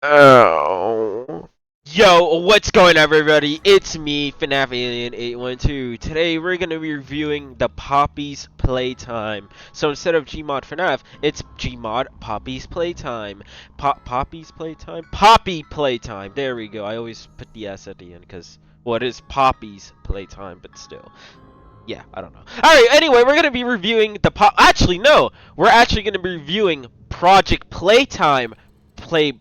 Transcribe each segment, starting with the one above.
Oh. Yo, what's going on, everybody? It's me, FNAF Alien 812. Today we're gonna be reviewing the Poppy's Playtime. So instead of Gmod FNAF, it's Gmod Poppy's Playtime. Poppy's Playtime? Poppy Playtime. There we go. I always put the S at the end because, well, it is Poppy's Playtime, but still. Yeah, I don't know. Alright, anyway, we're gonna be reviewing the Actually, no! We're actually gonna be reviewing Project Playtime. Bleh.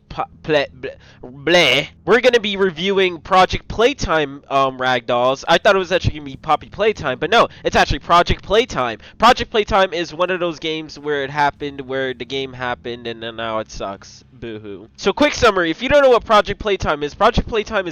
We're gonna be reviewing Project Playtime Ragdolls. I thought it was actually gonna be Poppy Playtime, but no, it's actually Project Playtime. Project Playtime is one of those games where the game happened, and then now it sucks. Boo-hoo. So quick summary, if you don't know what Project Playtime is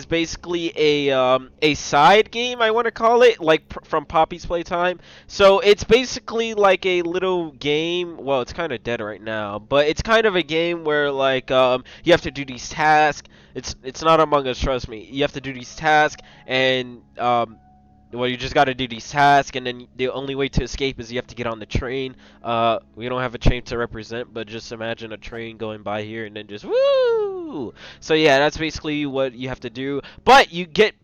basically a side game, I want to call it, like from Poppy's Playtime. So it's basically like a little game. Well, it's kind of dead right now, but it's kind of a game where like you have to do these tasks. It's not Among Us, trust me. You have to do these tasks, and well, you just got to do these tasks, and then the only way to escape is you have to get on the train. We don't have a train to represent, but just imagine a train going by here and then just woo. So yeah, that's basically what you have to do. But you get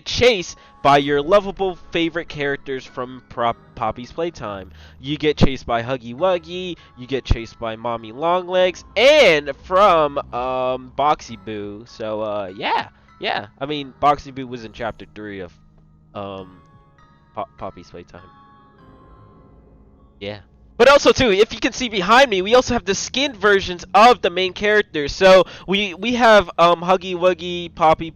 chased by your lovable favorite characters from Poppy's Playtime. You get chased by Huggy Wuggy, you get chased by Mommy Longlegs, and from Boxy Boo. So yeah. I mean, Boxy Boo was in chapter 3 of Poppy's Playtime. Yeah. But also too, if you can see behind me, we also have the skinned versions of the main characters. So we have Huggy Wuggy, Poppy.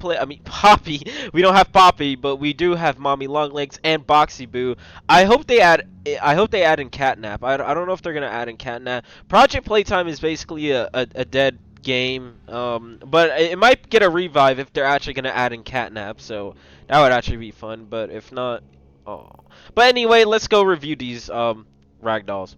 We don't have Poppy, but we do have Mommy Longlegs and Boxy Boo. I hope they add in Catnap. I don't know if they're gonna add in Catnap. Project Playtime is basically a dead game, but it might get a revive if they're actually gonna add in Catnap. So that would actually be fun. But if not, oh. But anyway, let's go review these Ragdolls.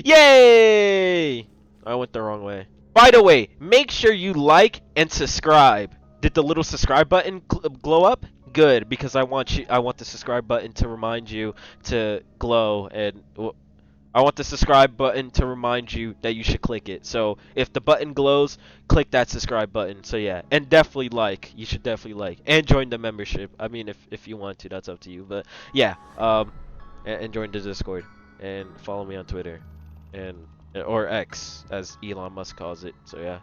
Yay! I went the wrong way. By the way, make sure you like and subscribe. Did the little subscribe button glow up? Good, because I want the subscribe button to remind you to glow, and I want the subscribe button to remind you that you should click it. So if the button glows, click that subscribe button. So yeah, and definitely like. You should definitely like and join the membership. I mean, if you want to, that's up to you. But yeah, and join the Discord and follow me on Twitter, or X as Elon Musk calls it. So yeah,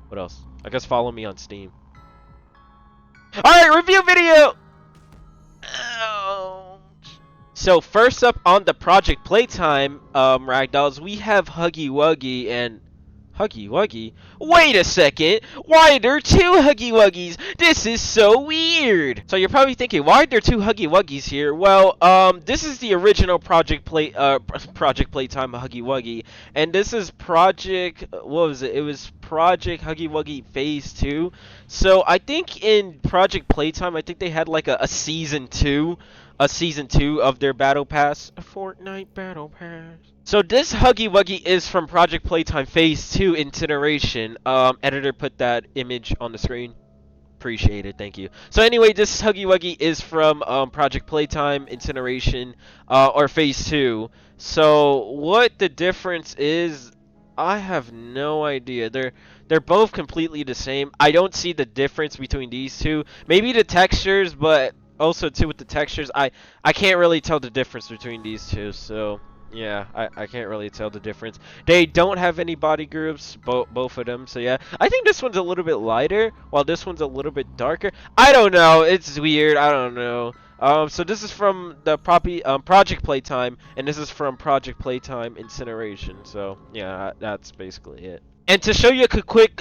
what else? I guess follow me on Steam. All right, review video. So first up on the Project Playtime Ragdolls, we have Huggy Wuggy and Huggy Wuggy? Wait a second! Why are there two Huggy Wuggies? This is so weird! So you're probably thinking, why are there two Huggy Wuggies here? Well, this is the original Project Playtime Huggy Wuggy, and this is Project, what was it? It was Project Huggy Wuggy Phase 2. So I think in Project Playtime, I think they had like a Season 2. A Season 2 of their Battle Pass. A Fortnite Battle Pass. So this Huggy Wuggy is from Project Playtime Phase 2 Incineration. Editor put that image on the screen. Appreciate it, thank you. So anyway, this Huggy Wuggy is from Project Playtime Incineration, or Phase 2. So what the difference is, I have no idea. They're both completely the same. I don't see the difference between these two. Maybe the textures, but also too with the textures, I can't really tell the difference between these two. So yeah, I can't really tell the difference. They don't have any body groups, both of them. So yeah, I think this one's a little bit lighter while this one's a little bit darker. I don't know, it's weird. I don't know. So this is from the Project Playtime, and this is from Project Playtime Incineration. So yeah, that's basically it. And to show you a quick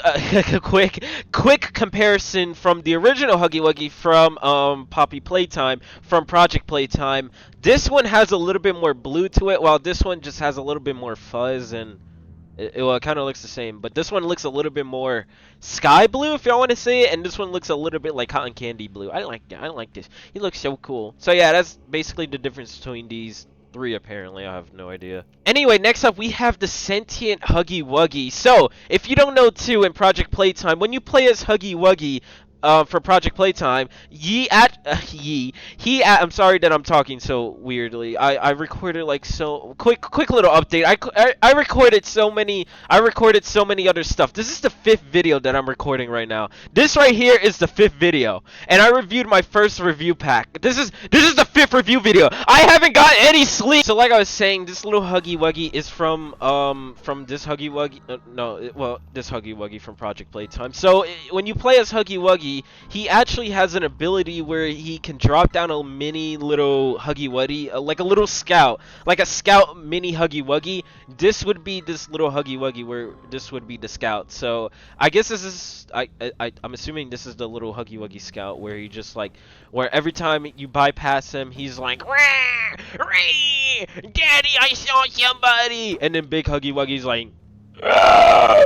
comparison from the original Huggy Wuggy from Poppy Playtime, from Project Playtime, this one has a little bit more blue to it, while this one just has a little bit more fuzz, and it kind of looks the same. But this one looks a little bit more sky blue, if y'all want to say it, and this one looks a little bit like cotton candy blue. I like that. I like this. It looks so cool. So yeah, that's basically the difference between these three, apparently. I have no idea. Anyway, next up we have the sentient Huggy Wuggy. So if you don't know too, in Project Playtime, when you play as Huggy Wuggy, for Project Playtime, I'm sorry that I'm talking so weirdly. I recorded like so quick little update. I recorded so many other stuff. This is the 5th video that I'm recording right now. This right here is the 5th video, and I reviewed my first review pack. This is the 5th review video. I haven't got any sleep. So like I was saying, this little Huggy Wuggy is from this Huggy Wuggy. This Huggy Wuggy from Project Playtime. So when you play as Huggy Wuggy, he actually has an ability where he can drop down a mini little Huggy Wuggy, like a little scout, like a scout mini Huggy Wuggy. This would be this little Huggy Wuggy, where this would be the scout. So I guess this is I'm assuming this is the little Huggy Wuggy scout, where he just like, where every time you bypass him, he's like, "Rah! Rah! Daddy, I saw somebody," and then Big Huggy Wuggy's like, "Ah!"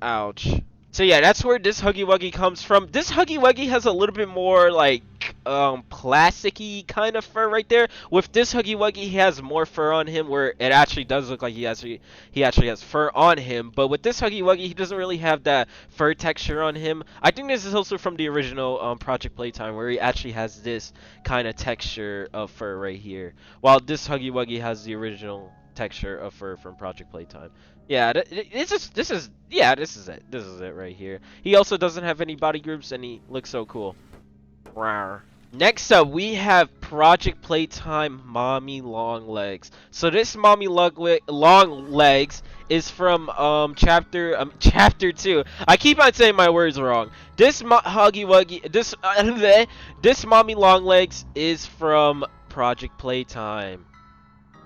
Ouch. So yeah, that's where this Huggy Wuggy comes from. This Huggy Wuggy has a little bit more like plasticky kind of fur right there. With this Huggy Wuggy, he has more fur on him, where it actually does look like he actually has fur on him. But with this Huggy Wuggy, he doesn't really have that fur texture on him. I think this is also from the original Project Playtime, where he actually has this kind of texture of fur right here, while this Huggy Wuggy has the original texture of fur from Project Playtime. Yeah, this is it. This is it right here. He also doesn't have any body groups, and he looks so cool. Rawr. Next up, we have Project Playtime Mommy Long Legs. So this Mommy Long Legs is from chapter 2. I keep on saying my words wrong. This Huggy Wuggy, this Mommy Long Legs is from Project Playtime.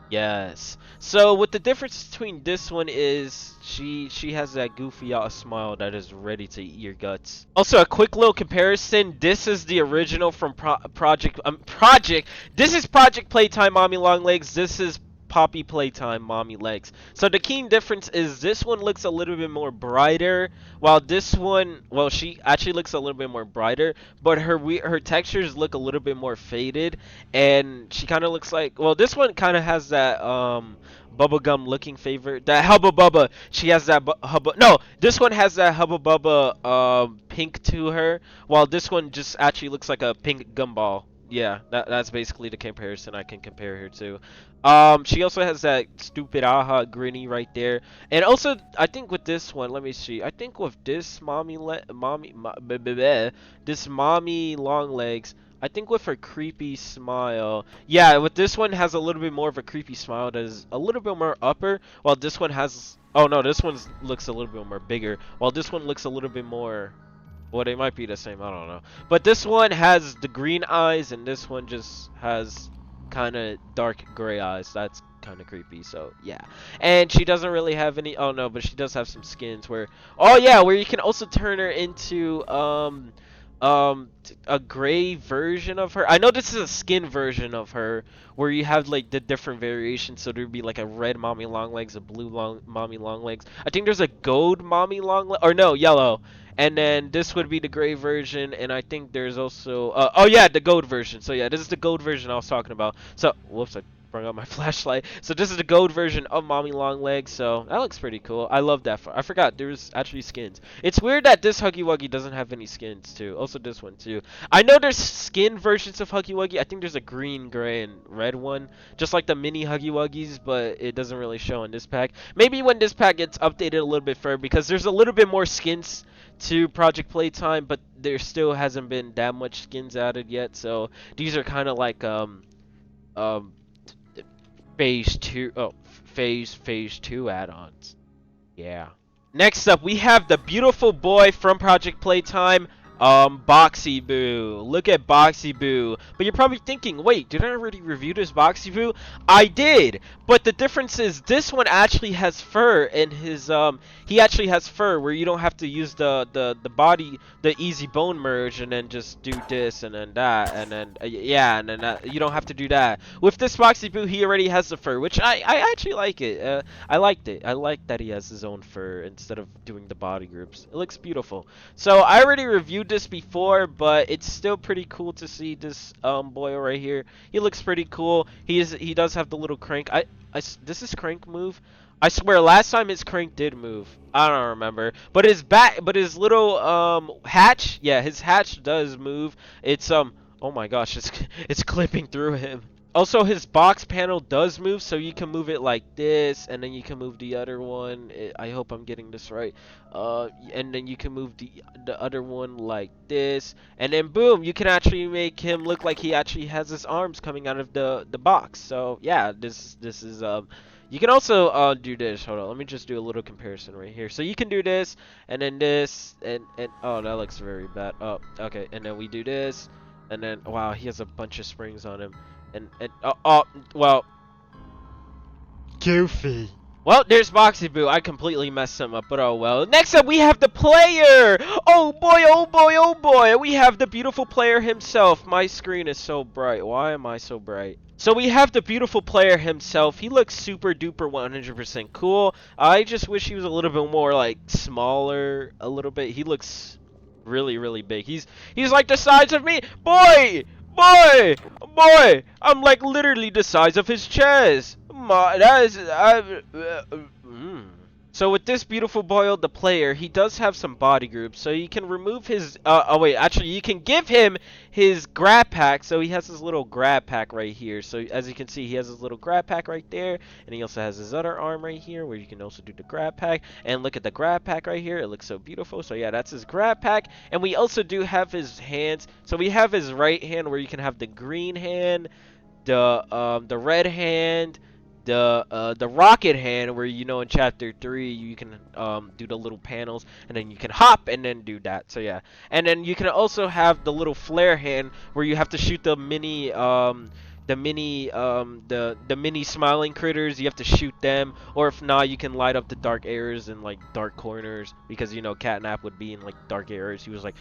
Yes. So what the difference between this one is she has that goofy smile that is ready to eat your guts. Also, a quick little comparison. This is the original from Project. This is Project Playtime Mommy Long Legs. This is Poppy Playtime Mommy Legs. So the key difference is this one looks a little bit more brighter, while this one, well, she actually looks a little bit more brighter, but her textures look a little bit more faded, and she kind of looks like, well, this one kind of has that bubblegum looking favor, that Hubba Bubba. She has that this one has that Hubba Bubba pink to her, while this one just actually looks like a pink gumball. Yeah, that's basically the comparison I can compare her to. She also has that stupid aha grinny right there, and also I think with this one, let me see. I think with this this mommy long legs, I think with her creepy smile, yeah, with this one has a little bit more of a creepy smile that is a little bit more upper, while this one has, oh no, this one looks a little bit more bigger, while this one looks a little bit more. Well, they might be the same, I don't know. But this one has the green eyes, and this one just has kind of dark gray eyes. That's kind of creepy, so yeah. And she doesn't really have any, oh no, but she does have some skins where, oh yeah, where you can also turn her into, a gray version of her. I know this is a skin version of her, where you have like the different variations. So there'd be like a red mommy long legs, a blue mommy long legs. I think there's a gold mommy long leg, or no, yellow. And then this would be the gray version, and I think there's also oh yeah, the gold version. So yeah, this is the gold version I was talking about. So whoops, I brought out my flashlight. So this is the gold version of Mommy Long Legs. So that looks pretty cool. I love that. I forgot there's actually skins. It's weird that this Huggy Wuggy doesn't have any skins too. Also this one too. I know there's skin versions of Huggy Wuggy. I think there's a green, gray, and red one, just like the mini Huggy Wuggies, but it doesn't really show in this pack. Maybe when this pack gets updated a little bit further, because there's a little bit more skins to Project Playtime, but there still hasn't been that much skins added yet. So these are kind of like phase 2 add-ons. Yeah. Next up, we have the beautiful boy from Project Playtime, Boxy Boo. Look at Boxy Boo. But you're probably thinking, wait, did I already review this Boxy Boo? I did, but the difference is this one actually has fur, and his he actually has fur where you don't have to use the body, the easy bone merge, and then just do this and then that, and then yeah, and then you don't have to do that. With this Boxy Boo, he already has the fur, which I actually like it. I liked it. I like that he has his own fur instead of doing the body groups. It looks beautiful. So I already reviewed this before, but it's still pretty cool to see this boy right here. He looks pretty cool. He does have the little crank. This is crank move. I swear last time his crank did move. I don't remember. But his little hatch, yeah, his hatch does move. It's oh my gosh, it's clipping through him. Also, his box panel does move, so you can move it like this, and then you can move the other one. I hope I'm getting this right. And then you can move the other one like this, and then boom, you can actually make him look like he actually has his arms coming out of the box. So yeah, this is You can also do this. Hold on, let me just do a little comparison right here. So you can do this, and then this, and oh, that looks very bad. Oh, okay, and then we do this, and then wow, he has a bunch of springs on him. And well, Goofy. Well, there's Boxy Boo. I completely messed him up, but oh well. Next up, we have the player. Oh boy, oh boy, oh boy. We have the beautiful player himself. My screen is so bright. Why am I so bright? So we have the beautiful player himself. He looks super duper 100% cool. I just wish he was a little bit more like smaller a little bit. He looks really big. He's like the size of me. Boy! Boy! I'm like literally the size of his chest. That is... So with this beautiful boy, the player, he does have some body groups. So you can remove his... oh wait, actually you can give him his grab pack. So he has his little grab pack right here. So as you can see, he has his little grab pack right there. And he also has his other arm right here where you can also do the grab pack. And look at the grab pack right here. It looks so beautiful. So yeah, that's his grab pack. And we also do have his hands. So we have his right hand where you can have the green hand, the red hand, the rocket hand where in chapter 3 you can do the little panels and then you can hop and then do that. So yeah, and then you can also have the little flare hand where you have to shoot the mini smiling critters. You have to shoot them, or if not, you can light up the dark areas and like dark corners, because Catnap would be in like dark areas. He was like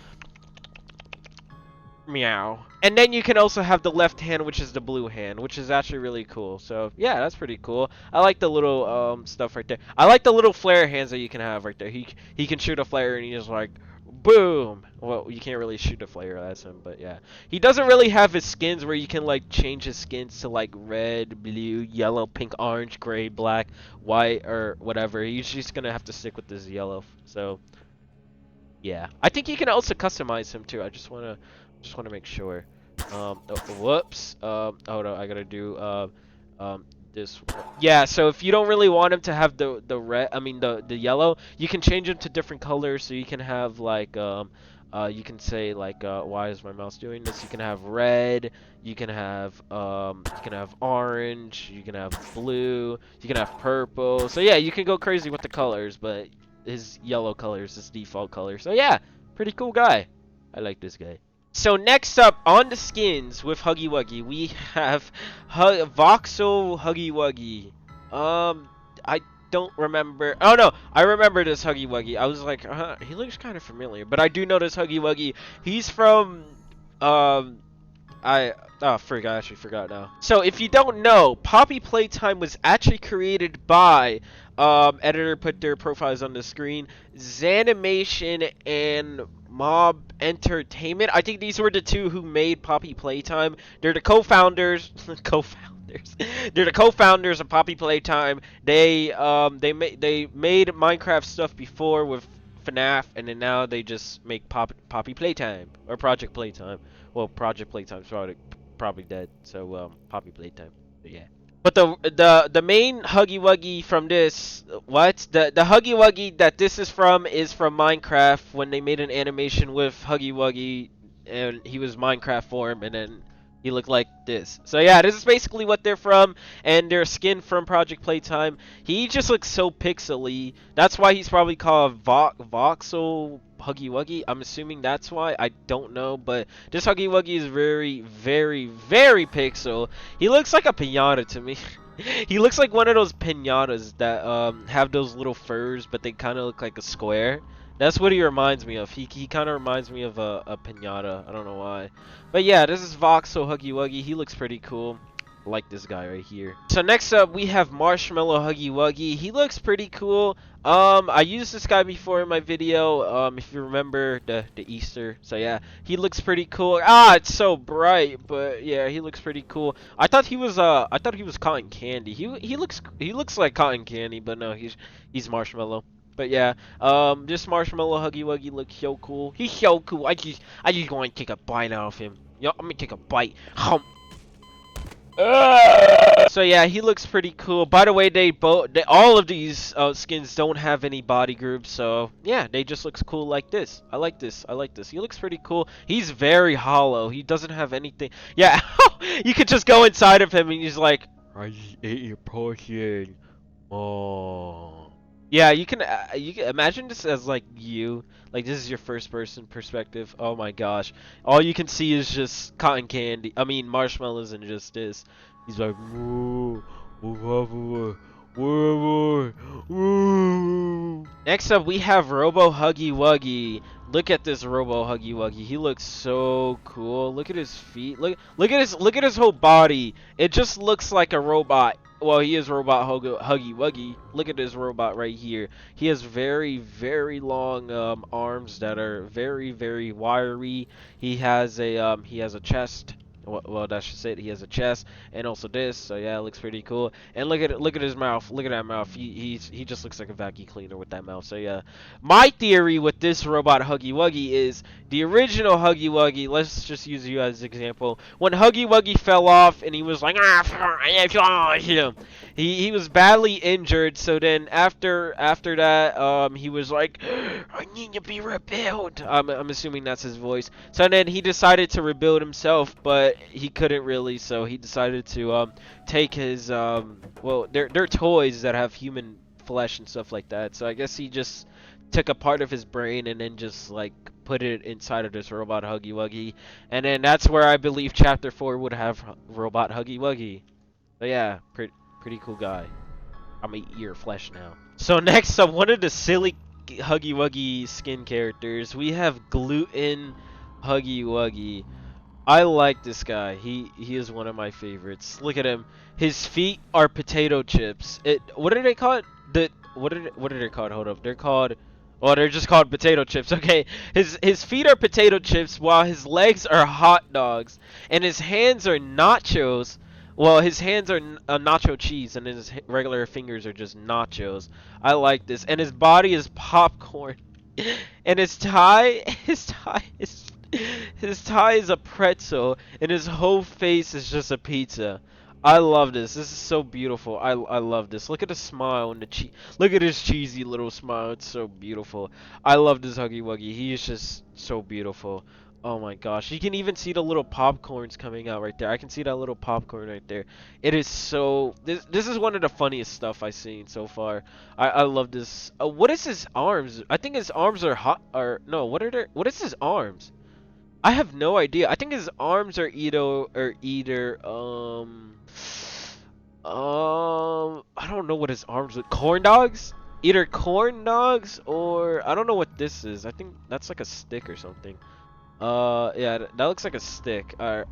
meow. And then you can also have the left hand, which is the blue hand, which is actually really cool. So yeah, that's pretty cool. I like the little stuff right there. I like the little flare hands that you can have right there. He can shoot a flare and he's like boom. Well, you can't really shoot a flare as him, but yeah. He doesn't really have his skins where you can like change his skins to like red, blue, yellow, pink, orange, gray, black, white, or whatever. He's just gonna have to stick with this yellow. So yeah, I think you can also customize him too. I just wanna make sure. Whoops. Hold on, I gotta do this one. Yeah, so if you don't really want him to have the red, the yellow, you can change him to different colors. So you can have like you can say like why is my mouse doing this? You can have red, you can have orange, you can have blue, you can have purple. So yeah, you can go crazy with the colors, but his yellow color is his default color. So yeah, pretty cool guy. I like this guy. So next up on the skins with Huggy Wuggy, we have Voxel Huggy Wuggy. I don't remember. Oh no, I remember this Huggy Wuggy. I was like, he looks kind of familiar, but I do know this Huggy Wuggy. He's from I actually forgot now. So if you don't know, Poppy Playtime was actually created by editor put their profiles on the screen, Zanimation and Mob Entertainment. I think these were the two who made Poppy Playtime. They're the co-founders. They're the co-founders of Poppy Playtime. They made Minecraft stuff before with FNAF, and then now they just make Poppy Playtime or Project Playtime. Well, Project Playtime's probably dead, so Poppy Playtime. But yeah. But the main Huggy Wuggy from this, the Huggy Wuggy that this is from Minecraft, when they made an animation with Huggy Wuggy and he was Minecraft form, and then he looked like this. So yeah, this is basically what they're from, and their skin from Project Playtime. He just looks so pixely. That's why he's probably called Voxel Huggy Wuggy. I'm assuming that's why. I don't know, but this Huggy Wuggy is very pixel. He looks like a piñata to me. He looks like one of those piñatas that have those little furs, but they kind of look like a square. That's what he reminds me of. He kind of reminds me of a piñata. I don't know why. But yeah, this is Voxel Huggy Wuggy. He looks pretty cool. I like this guy right here. So next up we have Marshmallow Huggy Wuggy. He looks pretty cool. I used this guy before in my video, if you remember the Easter. So yeah, he looks pretty cool. Ah, it's so bright, but yeah, he looks pretty cool. I thought he was cotton candy. He looks like cotton candy, but no, he's marshmallow. But yeah, this Marshmallow Huggy Wuggy looks so cool. He's so cool. I just want to take a bite out of him. Yo, I'm gonna take a bite. So yeah, he looks pretty cool. By the way, all of these skins don't have any body groups, so yeah, they just looks cool like this. I like this. I like this. He looks pretty cool. He's very hollow. He doesn't have anything. Yeah, you could just go inside of him and he's like, I just ate your portion. Oh. Yeah, you can imagine this as like this is your first person perspective. Oh my gosh. All you can see is just cotton candy. I mean marshmallows and just this. He's like woo, woo, woo, woo. Next up we have Robo Huggy Wuggy. Look at this Robo Huggy Wuggy. He looks so cool. Look at his feet. Look at his whole body. It just looks like a robot. Well, he is Robot Huggy Wuggy. Look at this robot right here. He has very, very long arms that are very, very wiry. He has a chest. Well, that should say it. He has a chest and also this. So yeah, it looks pretty cool. And look at it. Look at his mouth. Look at that mouth. He just looks like a vacuum cleaner with that mouth. So yeah, my theory with this Robot Huggy Wuggy is the original Huggy Wuggy. Let's just use you as an example. When Huggy Wuggy fell off and he was like he was badly injured. So then after that he was like I need to be rebuilt. I'm assuming that's his voice. So then he decided to rebuild himself, but he couldn't really, so he decided to take his well, they're toys that have human flesh and stuff like that. So I guess he just took a part of his brain and then just like put it inside of this Robot Huggy Wuggy, and then that's where I believe Chapter 4 would have Robot Huggy Wuggy. But yeah, pretty cool guy. I'm gonna eat your flesh now. So next up, one of the silly Huggy Wuggy skin characters, we have Gluten Huggy Wuggy. I like this guy. He is one of my favorites. Look at him. His feet are potato chips. What are they called? What are they called? Hold up. They're called. Oh, they're just called potato chips. Okay. His feet are potato chips while his legs are hot dogs and his hands are nachos. Well, his hands are nacho cheese and his regular fingers are just nachos. I like this. And his body is popcorn. And his tie is a pretzel, and his whole face is just a pizza. I love this. This is so beautiful. I love this. Look at the smile and look at his cheesy little smile. It's so beautiful. I love this Huggy Wuggy. He is just so beautiful. Oh my gosh. You can even see the little popcorns coming out right there. I can see that little popcorn right there. It is so... This is one of the funniest stuff I've seen so far. I love this. What is his arms? I think his arms are hot... Or, no, what is his arms? I have no idea. I think his arms are either I don't know what his arms are. Corn dogs? Either corn dogs or I don't know what this is. I think that's like a stick or something. Yeah, that looks like a stick. Or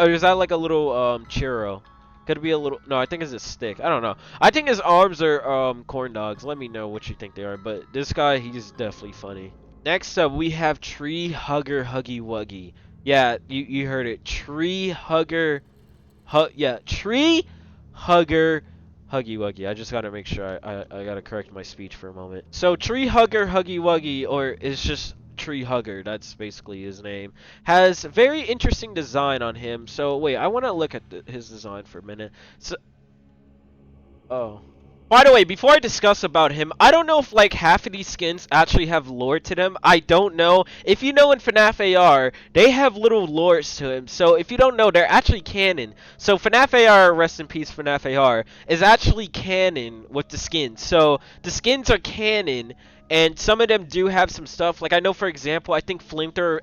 is that like a little churro? Could be a little. No, I think it's a stick. I don't know. I think his arms are corn dogs. Let me know what you think they are. But this guy, he's definitely funny. Next up, we have Tree Hugger Huggy Wuggy. Yeah, you heard it. Tree Hugger. Yeah, Tree Hugger Huggy Wuggy. I just gotta make sure I gotta correct my speech for a moment. So Tree Hugger Huggy Wuggy, or it's just Tree Hugger, that's basically his name, has very interesting design on him. So wait, I want to look at his design for a minute. So, oh. By the way, before I discuss about him, I don't know if like half of these skins actually have lore to them. I don't know. If you know in FNAF AR, they have little lores to him. So if you don't know, they're actually canon. So FNAF AR, rest in peace FNAF AR, is actually canon with the skins. So the skins are canon, and some of them do have some stuff. Like I know, for example, I think Flamethrower,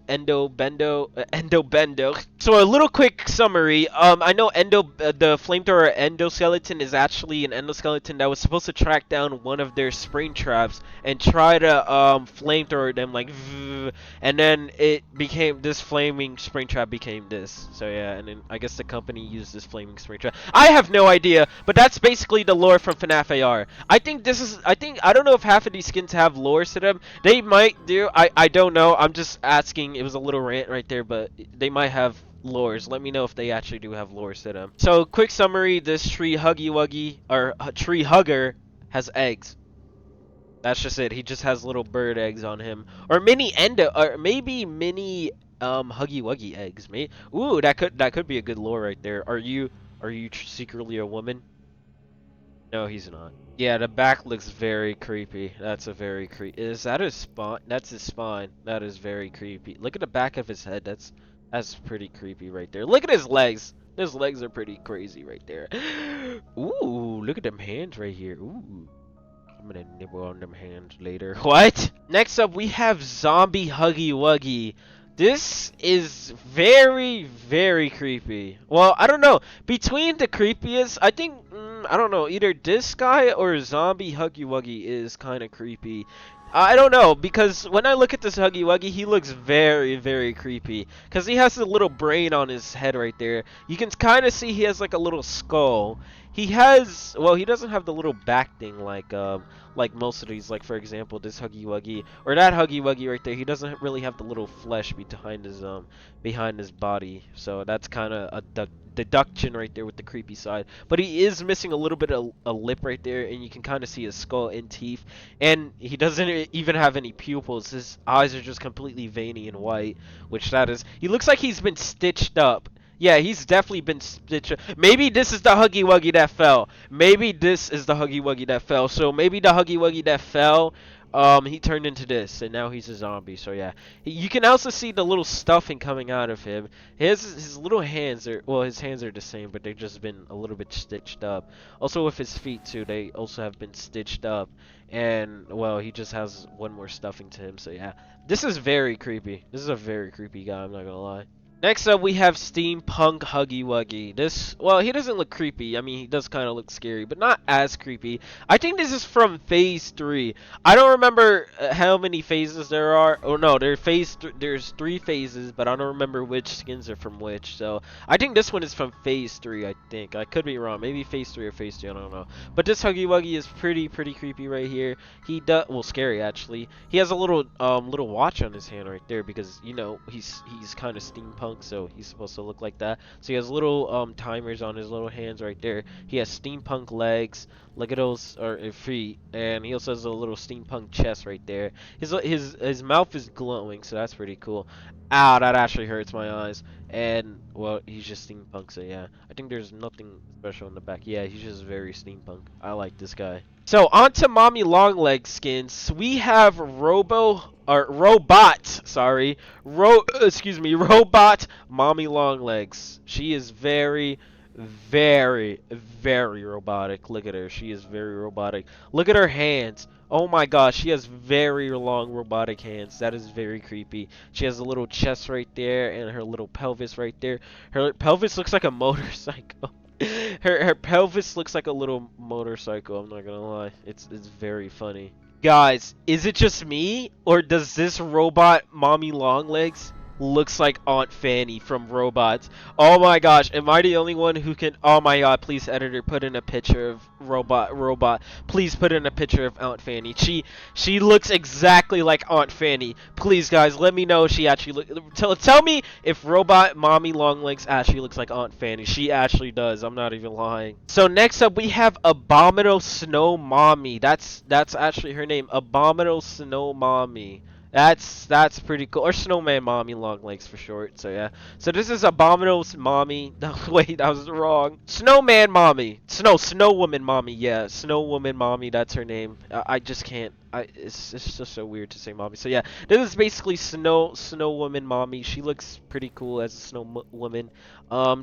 Endo Bendo. So a little quick summary. I know the Flamethrower Endoskeleton is actually an endoskeleton that was supposed to track down one of their spring traps and try to flamethrower them like, and then it became this flaming spring trap became this. So yeah, and then I guess the company used this flaming spring trap. I have no idea, but that's basically the lore from FNAF AR. I don't know if half of these skins have lore to them. They might do. I don't know. I'm just asking. It was a little rant right there, but they might have lores. Let me know if they actually do have lores to them. So quick summary: this tree Huggy Wuggy or tree hugger has eggs. That's just it. He just has little bird eggs on him, or mini endo, or maybe mini Huggy Wuggy eggs. Ooh, that could be a good lore right there. Are you secretly a woman? No, he's not. Yeah, the back looks very creepy. That's a very creepy. Is that his spine? That's his spine. That is very creepy. Look at the back of his head. That's pretty creepy right there. Look at his legs. His legs are pretty crazy right there. Ooh, look at them hands right here. Ooh. I'm gonna nibble on them hands later. What? Next up, we have Zombie Huggy Wuggy. This is very, very creepy. Well, I don't know. Between the creepiest, I think, I don't know, either this guy or Zombie Huggy Wuggy is kind of creepy. I don't know, because when I look at this Huggy Wuggy, he looks very, very creepy. Because he has a little brain on his head right there. You can kind of see he has like a little skull. He has, well, he doesn't have the little back thing like most of these, like for example, this Huggy Wuggy or that Huggy Wuggy right there. He doesn't really have the little flesh behind his body. So that's kind of a deduction right there with the creepy side. But he is missing a little bit of a lip right there, and you can kind of see his skull and teeth. And he doesn't even have any pupils. His eyes are just completely veiny and white, which that is. He looks like he's been stitched up. Yeah, he's definitely been stitched. Maybe this is the Huggy Wuggy that fell. Maybe this is the Huggy Wuggy that fell. So maybe the Huggy Wuggy that fell, he turned into this, and now he's a zombie. So yeah, you can also see the little stuffing coming out of him. His little hands are, well, his hands are the same, but they've just been a little bit stitched up. Also with his feet too, they also have been stitched up. And well, he just has one more stuffing to him. So yeah, this is very creepy. This is a very creepy guy. I'm not gonna lie. Next up, we have Steampunk Huggy Wuggy. This, well, he doesn't look creepy. I mean, he does kind of look scary, but not as creepy. I think this is from Phase 3. I don't remember how many phases there are. Oh, no, there's 3 phases, but I don't remember which skins are from which. So, I think this one is from Phase 3, I think. I could be wrong. Maybe Phase 3 or Phase 2, I don't know. But this Huggy Wuggy is pretty creepy right here. He does, well, scary, actually. He has a little watch on his hand right there because, you know, he's kind of steampunk. So he's supposed to look like that. So he has little timers on his little hands right there. He has steampunk legs. Look at those feet, and he also has a little steampunk chest right there. His mouth is glowing, so that's pretty cool. Ow, that actually hurts my eyes. And well, he's just steampunk, so yeah. I think there's nothing special in the back. Yeah, he's just very steampunk. I like this guy. So on to Mommy Longlegs skins. We have Robot, sorry. Robot Mommy Longlegs. She is very robotic. Look at her. She is very robotic. Look at her hands. Oh my gosh, she has very long robotic hands. That is very creepy. She has a little chest right there and her little pelvis right there. Her pelvis looks like a motorcycle. Her pelvis looks like a little motorcycle. I'm not gonna lie. It's very funny. Guys, is it just me, or does this robot Mommy Longlegs looks like Aunt Fanny from Robots? Oh my gosh, am I the only one who can? Oh my god, please editor, put in a picture of robot. Please put in a picture of Aunt Fanny. She looks exactly like Aunt Fanny. Please guys, let me know if she actually tell me if robot Mommy Longlegs actually looks like Aunt Fanny. She actually does. I'm not even lying. So next up we have Abominable Snow Mommy. That's actually her name. Abominable Snow Mommy. That's pretty cool. Or Snowman Mommy Longlegs for short. So yeah. So this is Abominable Mommy. No, wait, I was wrong. Snowman Mommy. Snow Woman Mommy. Yeah, Snow Woman Mommy. That's her name. I just can't. it's just so weird to say mommy. So yeah, this is basically Snow Woman mommy. She looks pretty cool as a Woman.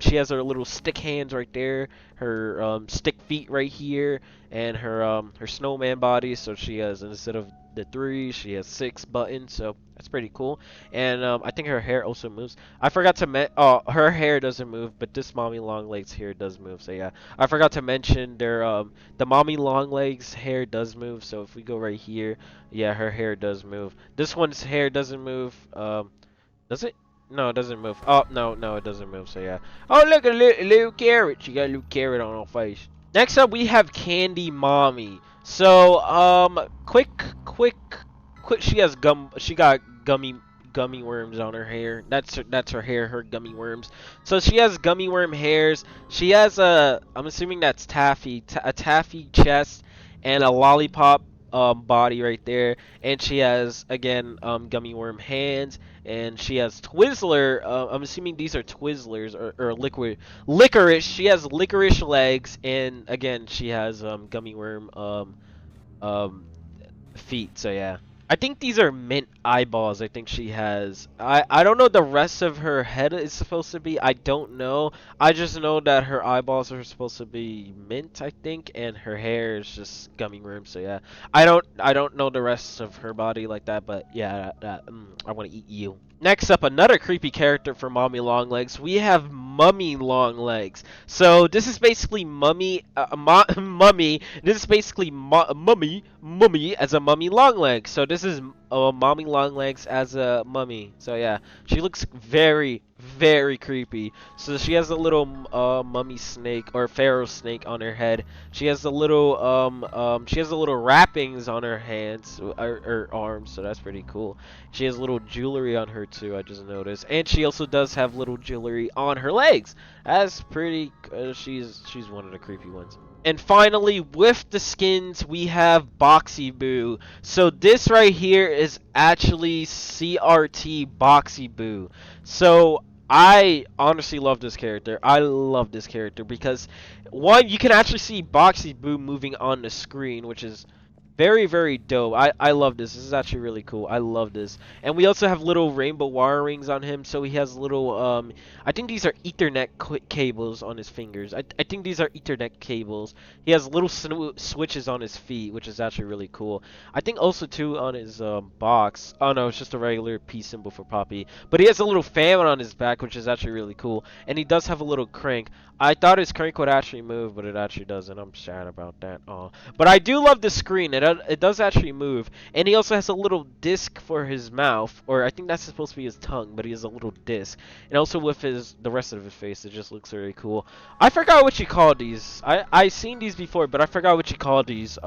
She has her little stick hands right there, her stick feet right here, and her snowman body. So she has, instead of the 3, she has 6 buttons. So that's pretty cool. And I think her hair also moves. I forgot to her hair doesn't move, but this mommy long legs hair does move. So yeah, I forgot to mention the mommy long legs hair does move. So if we go right here, yeah, her hair does move. This one's hair doesn't move. Does it? No, it doesn't move. Oh, no, it doesn't move. So yeah. Oh, look, a little carrot. She got a little carrot on her face. Next up, we have Candy Mommy. So, quick. She has She got gummy worms on her hair. That's her hair. Her gummy worms. So she has gummy worm hairs. She has I'm assuming that's a taffy chest and a lollipop body right there. And she has again gummy worm hands. And she has Twizzler. I'm assuming these are Twizzlers or licorice. She has licorice legs, and again she has gummy worm um feet. So yeah. I think these are mint eyeballs. I think she has. I don't know the rest of her head is supposed to be. I don't know. I just know that her eyeballs are supposed to be mint, I think, and her hair is just gummy worms. So yeah. I don't know the rest of her body like that, but yeah, I want to eat you. Next up, another creepy character for Mommy Longlegs. We have Mummy Longlegs. So this is basically Mummy. This is basically Mummy as a Mummy Longlegs. So this is Mommy Longlegs as a mummy. So yeah, she looks very, very creepy. So she has a little mummy snake or pharaoh snake on her head. She has a little wrappings on her hands or arms. So that's pretty cool. She has little jewelry on her too. I just noticed, and she also does have little jewelry on her legs. That's pretty. She's one of the creepy ones. And finally, with the skins, we have Boxy Boo. So this right here is actually CRT Boxy Boo. So I honestly love this character. I love this character because, one, you can actually see Boxy Boo moving on the screen, which is very, very dope. I love this. This is actually really cool. I love this. And we also have little rainbow wire rings on him. So he has little, I think these are Ethernet cables on his fingers. I think these are Ethernet cables. He has little switches on his feet, which is actually really cool. I think also, too, on his box. Oh, no, it's just a regular peace symbol for Poppy. But he has a little fan on his back, which is actually really cool. And he does have a little crank. I thought his crank would actually move, but it actually doesn't. I'm sad about that. But I do love the screen. It does actually move. And he also has a little disc for his mouth, or I think that's supposed to be his tongue, but he has a little disc. And also with the rest of his face, it just looks really cool. I forgot what you called these. I seen these before, but I forgot what you called these.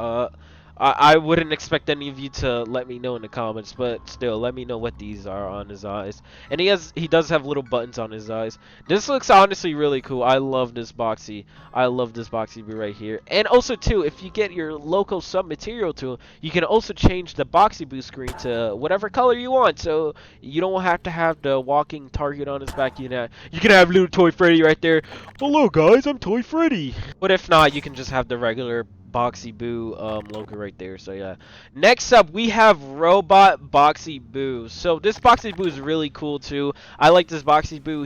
I wouldn't expect any of you to let me know in the comments, but still, let me know what these are on his eyes. And he does have little buttons on his eyes. This looks honestly really cool. I love this Boxy. I love this Boxy Boo right here. And also, too, if you get your local sub material tool, you can also change the Boxy Boo screen to whatever color you want. So you don't have to have the walking target on his back. You can have little Toy Freddy right there. Hello, guys, I'm Toy Freddy. But if not, you can just have the regular Boxy Boo logo right there. So yeah, next up we have Robot Boxy Boo. So this Boxy Boo is really cool too. I like this Boxy Boo.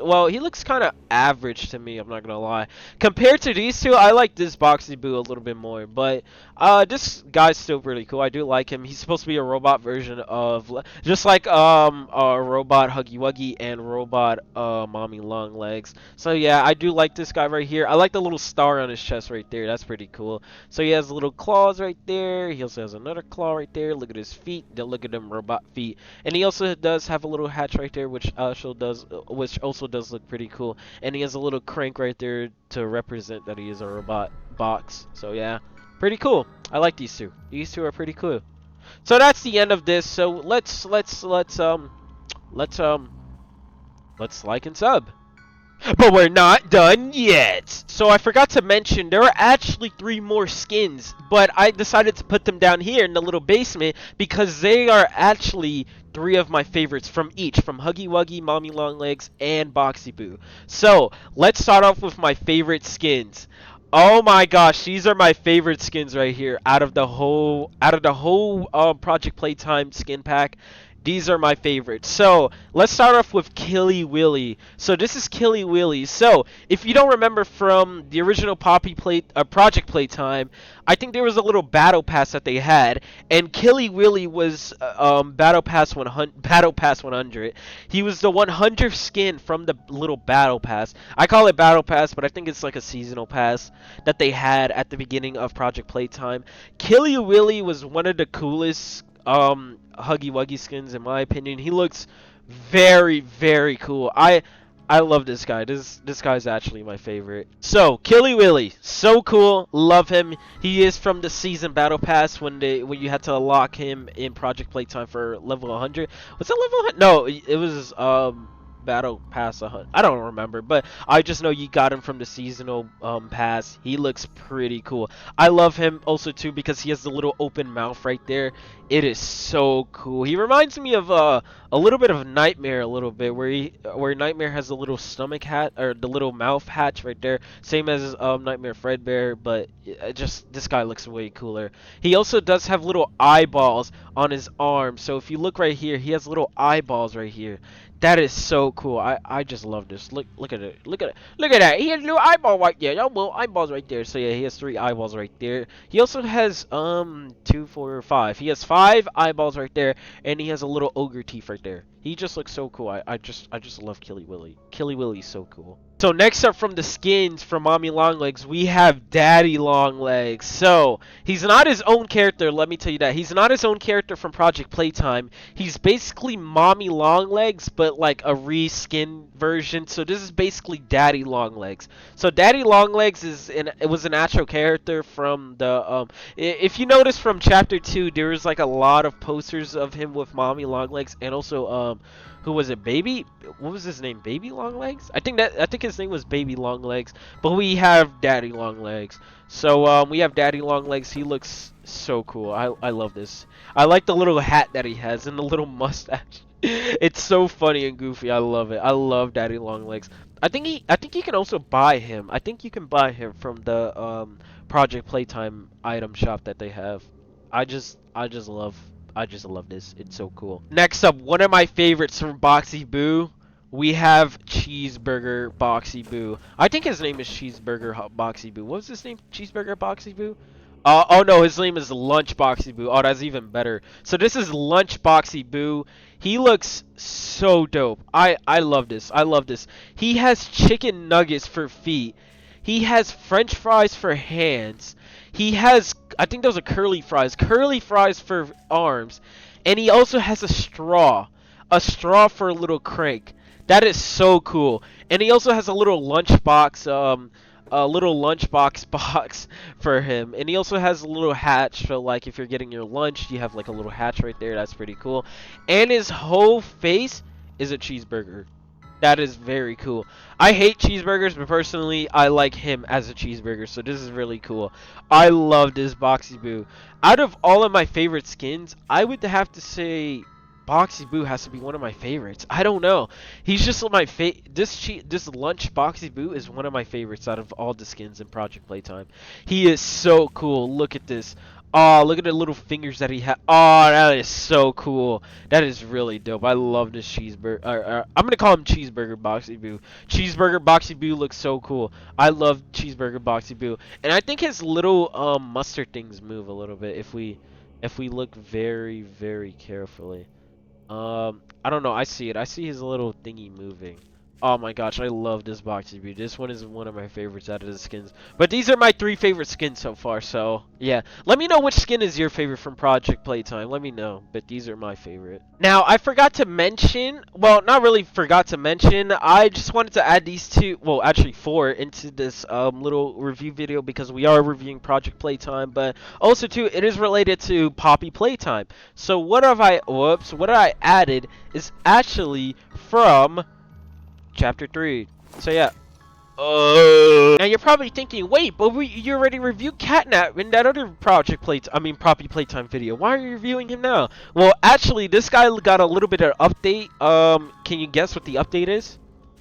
Well, he looks kind of average to me, I'm not gonna lie. Compared to these two, I like this Boxy Boo a little bit more, but this guy's still really cool. I do like him. He's supposed to be a robot version of just like Robot Huggy Wuggy and Robot Mommy Long Legs. So yeah, I do like this guy right here. I like the little star on his chest right there. That's pretty cool. So he has little claws right there. He also has another claw right there. Look at his feet. Look at them robot feet. And he also does have a little hatch right there, which also does look pretty cool. And he has a little crank right there to represent that he is a robot box. So yeah, pretty cool. I like these two. These two are pretty cool. So that's the end of this. So let's like and sub. But we're not done yet! So I forgot to mention, there are actually 3 more skins, but I decided to put them down here in the little basement because they are actually 3 of my favorites from each, from Huggy Wuggy, Mommy Longlegs, and Boxy Boo. So, let's start off with my favorite skins. Oh my gosh, these are my favorite skins right here. Out of the whole Project Playtime skin pack, these are my favorites. So let's start off with Killy Willy. So this is Killy Willy. So if you don't remember from the original Project Playtime, I think there was a little battle pass that they had, and Killy Willy was battle pass 100. Battle pass 100. He was the 100th skin from the little battle pass. I call it battle pass, but I think it's like a seasonal pass that they had at the beginning of Project Playtime. Killy Willy was one of the coolest Huggy Wuggy skins in my opinion. He looks very very cool. I love this guy. This guy's actually my favorite. So Killy Willy, so cool. Love him. He is from the season battle pass when you had to unlock him in Project Playtime for level 100. Was that level 100? No, it was battle pass 100. I don't remember, but I just know you got him from the seasonal pass. He looks pretty cool. I love him also too because he has the little open mouth right there. It is so cool. He reminds me of a little bit of Nightmare, a little bit where Nightmare has the little stomach hat or the little mouth hatch right there, same as Nightmare Fredbear, but just this guy looks way cooler. He also does have little eyeballs on his arm, so if you look right here, he has little eyeballs right here. That is so cool. I just love this. Look at it. Look at that. He has a little eyeball right there. Oh, well, eyeballs right there. So yeah, he has 3 eyeballs right there. He also has 2, 4, 5. He has 5 eyeballs right there, and he has a little ogre teeth right there. He just looks so cool. I just love Killy Willy. Killy Willy's so cool. So next up from the skins from Mommy Longlegs, we have Daddy Longlegs. So he's not his own character, let me tell you that. He's not his own character from Project Playtime. He's basically Mommy Longlegs, but like a reskin version. So this is basically Daddy Longlegs. So Daddy Longlegs it was an actual character from the if you notice from chapter 2, there was like a lot of posters of him with Mommy Longlegs and also who was it? Baby? What was his name? Baby Longlegs? I think his name was Baby Longlegs. But we have Daddy Longlegs. So we have Daddy Longlegs. He looks so cool. I love this. I like the little hat that he has and the little mustache. It's so funny and goofy. I love it. I love Daddy Longlegs. I think you can also buy him. I think you can buy him from the Project Playtime item shop that they have. I just love this. It's so cool. Next up, one of my favorites from Boxy Boo. We have Cheeseburger Boxy Boo. I think his name is Cheeseburger Boxy Boo. What was his name? Cheeseburger Boxy Boo? Oh no, his name is Lunch Boxy Boo. Oh, that's even better. So this is Lunch Boxy Boo. He looks so dope. I love this. I love this. He has chicken nuggets for feet. He has French fries for hands. He has, I think those are curly fries for arms, and he also has a straw for a little crank. That is so cool. And he also has a little lunchbox box for him, and he also has a little hatch. So like if you're getting your lunch, you have like a little hatch right there. That's pretty cool. And his whole face is a cheeseburger. That is very cool. I hate cheeseburgers, but personally, I like him as a cheeseburger, so this is really cool. I love this Boxy Boo. Out of all of my favorite skins, I would have to say Boxy Boo has to be one of my favorites. I don't know. He's just this lunch Boxy Boo is one of my favorites out of all the skins in Project Playtime. He is so cool. Look at this. Oh, look at the little fingers that he has. Oh, that is so cool. That is really dope. I love this cheeseburger. I'm going to call him Cheeseburger Boxy Boo. Cheeseburger Boxy Boo looks so cool. I love Cheeseburger Boxy Boo. And I think his little mustard things move a little bit if we look very, very carefully. I don't know. I see it. I see his little thingy moving. Oh my gosh, I love this Boxy Boo. This one is one of my favorites out of the skins. But these are my 3 favorite skins so far, so yeah. Let me know which skin is your favorite from Project Playtime. Let me know, but these are my favorite. Now, I forgot to mention, well, not really forgot to mention, I just wanted to add these 2, well, actually 4 into this little review video because we are reviewing Project Playtime, but also too, it is related to Poppy Playtime. So what I added is actually from Chapter 3. So yeah. Now you're probably thinking, wait, but you already reviewed Catnap in that other Poppy Playtime video. Why are you reviewing him now? Well, actually, this guy got a little bit of update. Can you guess what the update is?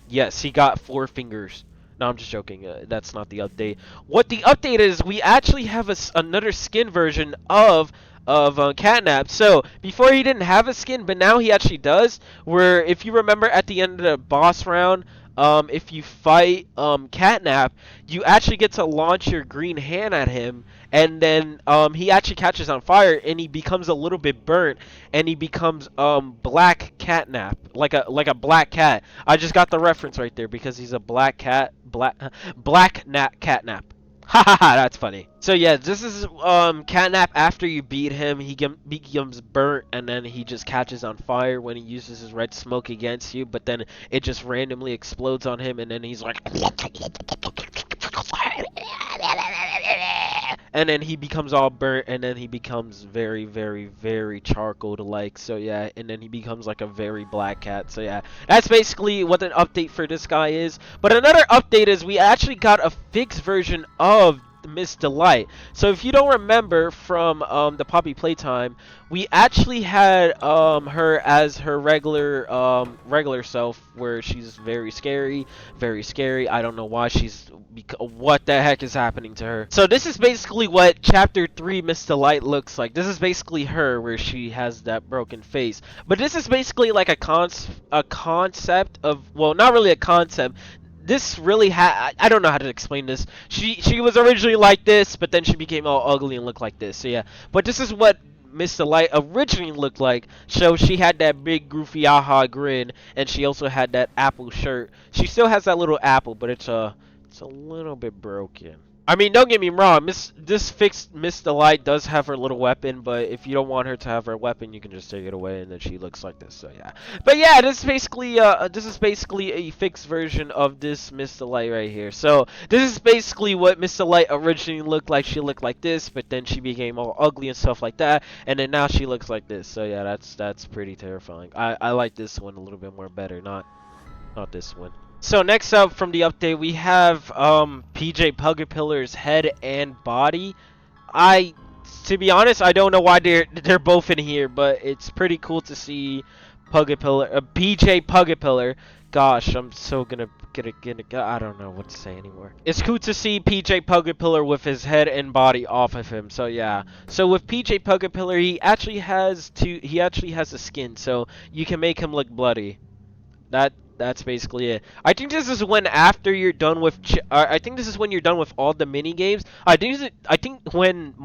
Yes, he got 4 fingers. No, I'm just joking. That's not the update. What the update is, we actually have another skin version of Catnap. So before he didn't have a skin, but now he actually does. Where if you remember at the end of the boss round, if you fight Catnap, you actually get to launch your green hand at him, and then he actually catches on fire, and he becomes a little bit burnt, and he becomes black Catnap, like a black cat. I just got the reference right there because he's a black cat, black nat Catnap. Ha ha ha, that's funny. So yeah, this is Catnap after you beat him. He becomes burnt, and then he just catches on fire when he uses his red smoke against you, but then it just randomly explodes on him, and then he's like, and then he becomes all burnt, and then he becomes very, very, very charcoal-like. So yeah, and then he becomes like a very black cat. So yeah, that's basically what an update for this guy is. But another update is we actually got a fixed version of Miss Delight. So if you don't remember from the Poppy Playtime, we actually had her as her regular self, where she's very scary, very scary. I don't know why what the heck is happening to her. So this is basically what Chapter 3 Miss Delight looks like. This is basically her, where she has that broken face. But this is basically like a concept of, well, not really a concept. This really I don't know how to explain this. She was originally like this, but then she became all ugly and looked like this. So yeah, but this is what Miss Delight originally looked like. So she had that big goofy aha grin, and she also had that apple shirt. She still has that little apple, but it's a little bit broken. I mean, don't get me wrong, this fixed Miss Delight does have her little weapon, but if you don't want her to have her weapon, you can just take it away, and then she looks like this. So yeah, but yeah, this is basically a fixed version of this Miss Delight right here. So this is basically what Miss Delight originally looked like. She looked like this, but then she became all ugly and stuff like that, and then now she looks like this. So yeah, that's pretty terrifying. I like this one a little bit more better, not this one. So next up from the update, we have PJ Pugapillar's head and body. To be honest, I don't know why they're both in here, but it's pretty cool to see PJ Pugapillar. Gosh, I'm so gonna I don't know what to say anymore. It's cool to see PJ Pugapillar with his head and body off of him. So yeah. So with PJ Pugapillar, he actually has a skin, so you can make him look bloody. That's basically it. I think this is when after you're done with I think this is when you're done with all the mini games. I think when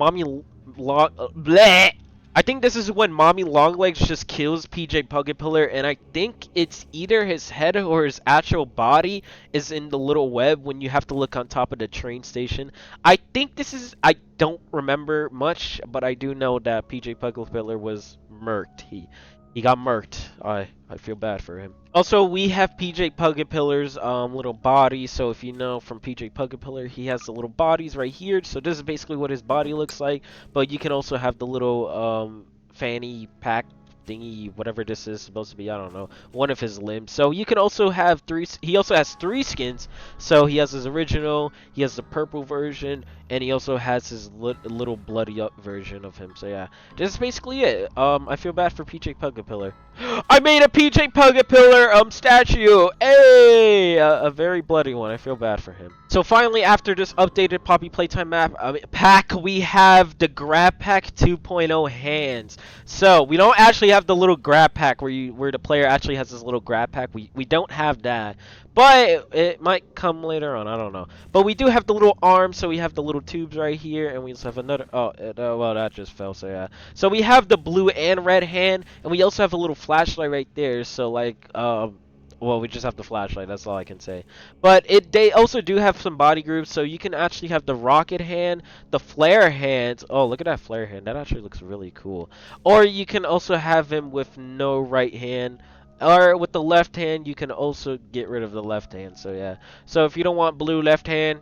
I think this is when Mommy Longlegs just kills PJ Pugapillar, and I think it's either his head or his actual body is in the little web when you have to look on top of the train station. I don't remember much, but I do know that PJ Pugapillar was murked. He got murked. I feel bad for him. Also, we have PJ Pugapillar's little body. So if you know from PJ Pugapillar, he has the little bodies right here. So this is basically what his body looks like. But you can also have the little fanny pack thingy, whatever this is supposed to be. I don't know. One of his limbs. So you can also have he also has 3 skins. So he has his original, he has the purple version, and he also has his little bloody up version of him. So yeah, this is basically it. I feel bad for PJ Pugapillar. I made a PJ Pugapillar statue. Hey, a very bloody one. I feel bad for him. So finally, after this updated Poppy Playtime pack, we have the Grab Pack 2.0 hands. So we don't actually have the little grab pack where the player actually has this little grab pack. We don't have that. But it might come later on, I don't know. But we do have the little arms, so we have the little tubes right here, and we also have another, well, that just fell, so yeah. So we have the blue and red hand, and we also have a little flashlight right there, so like, well, we just have the flashlight, that's all I can say. But they also do have some body groups, so you can actually have the rocket hand, the flare hand. Oh, look at that flare hand, that actually looks really cool. Or you can also have him with no right hand. Or with the left hand, you can also get rid of the left hand. So yeah. So if you don't want blue left hand,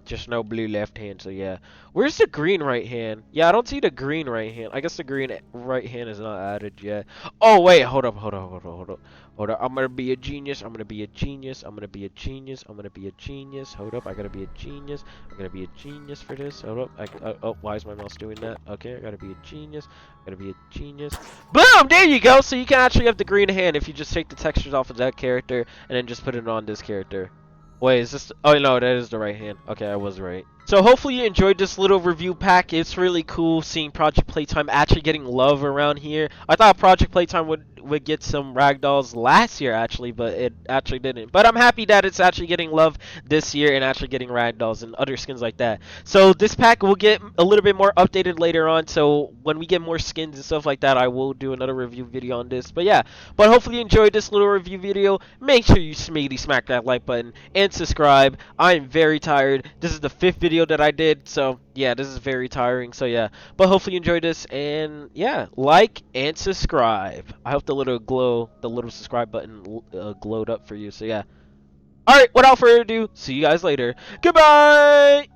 just no blue left hand. So yeah. Where's the green right hand? Yeah, I don't see the green right hand. I guess the green right hand is not added yet. Oh wait, hold up. I'm gonna be a genius. I'm gonna be a genius. I'm gonna be a genius. I'm gonna be a genius. Hold up, I gotta be a genius. I'm gonna be a genius for this. Hold up. Oh, why is my mouse doing that? Okay, I gotta be a genius. I gotta be a genius. Boom! There you go. So you can actually have the green hand if you just take the textures off of that character and then just put it on this character. Wait, is this? Oh no, that is the right hand. Okay, I was right. So hopefully you enjoyed this little review pack. It's really cool seeing Project Playtime actually getting love around here. I thought Project Playtime would get some Ragdolls last year actually, but it actually didn't. But I'm happy that it's actually getting love this year and actually getting Ragdolls and other skins like that. So this pack will get a little bit more updated later on. So when we get more skins and stuff like that, I will do another review video on this. But yeah, but hopefully you enjoyed this little review video. Make sure you smack that like button and subscribe. I am very tired. This is the 5th video that I did, so yeah, this is very tiring. So yeah, but hopefully you enjoyed this, and yeah, like and subscribe. I hope the little subscribe button glowed up for you. So yeah. All right, without further ado, see you guys later. Goodbye.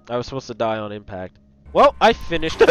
I was supposed to die on impact. Well, I finished.